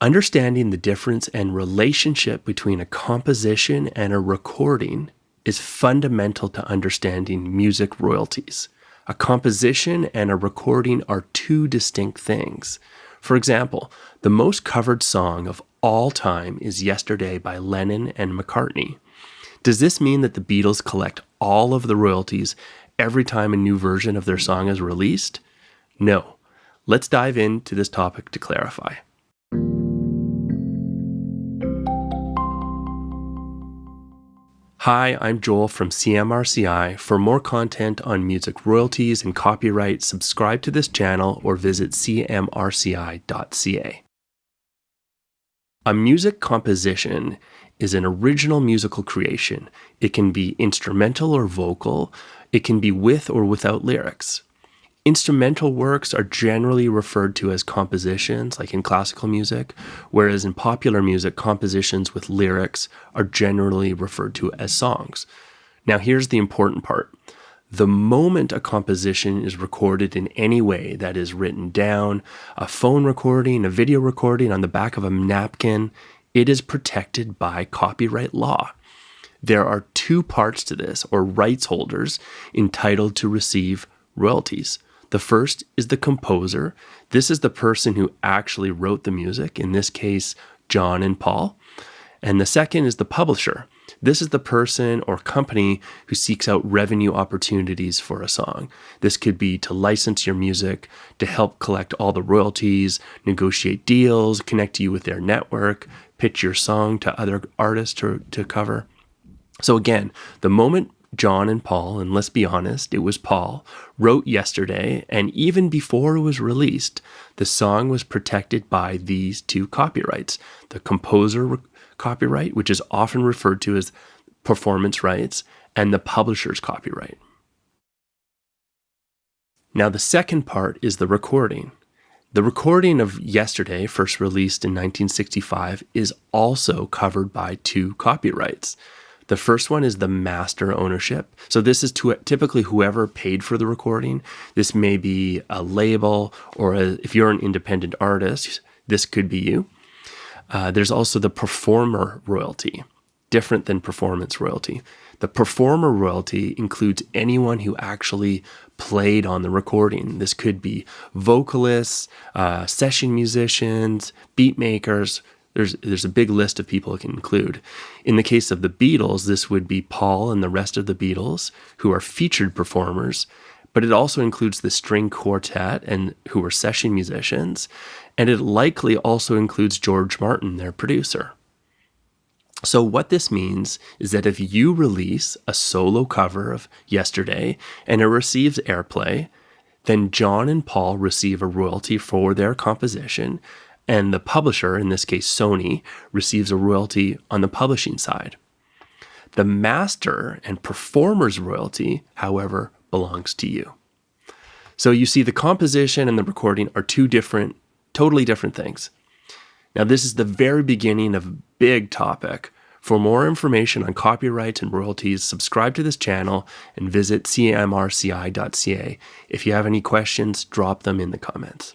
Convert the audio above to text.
Understanding the difference and relationship between a composition and a recording is fundamental to understanding music royalties. A composition and a recording are two distinct things. For example, the most covered song of all time is Yesterday by Lennon and McCartney. Does this mean that the Beatles collect all of the royalties every time a new version of their song is released? No. Let's dive into this topic to clarify. Hi, I'm Joel from CMRCI. For more content on music royalties and copyright, subscribe to this channel or visit cmrci.ca. A music composition is an original musical creation. It can be instrumental or vocal. It can be with or without lyrics. Instrumental works are generally referred to as compositions, like in classical music, whereas in popular music, compositions with lyrics are generally referred to as songs. Now, here's the important part. The moment a composition is recorded in any way, that is written down, a phone recording, a video recording on the back of a napkin, it is protected by copyright law. There are two parts to this, or rights holders, entitled to receive royalties. The first is the composer. This is the person who actually wrote the music, in this case, John and Paul. And the second is the publisher. This is the person or company who seeks out revenue opportunities for a song. This could be to license your music, to help collect all the royalties, negotiate deals, connect you with their network, pitch your song to other artists to cover. So again, the moment John and Paul, and let's be honest, it was Paul, wrote Yesterday, and even before it was released, the song was protected by these two copyrights. The composer copyright, which is often referred to as performance rights, and the publisher's copyright. Now, the second part is the recording. The recording of Yesterday, first released in 1965, is also covered by two copyrights. The first one is the master ownership. So this is typically whoever paid for the recording. This may be a label, or if you're an independent artist, this could be you. There's also the performer royalty, different than performance royalty. The performer royalty includes anyone who actually played on the recording. This could be vocalists, session musicians, beat makers. There's a big list of people it can include. In the case of the Beatles, this would be Paul and the rest of the Beatles, who are featured performers, but it also includes the string quartet and who are session musicians, and it likely also includes George Martin, their producer. So what this means is that if you release a solo cover of Yesterday and it receives airplay, then John and Paul receive a royalty for their composition, and the publisher, in this case Sony, receives a royalty on the publishing side. The master and performer's royalty, however, belongs to you. So you see, the composition and the recording are two totally different things. Now, this is the very beginning of a big topic. For more information on copyrights and royalties, subscribe to this channel and visit cmrci.ca. If you have any questions, drop them in the comments.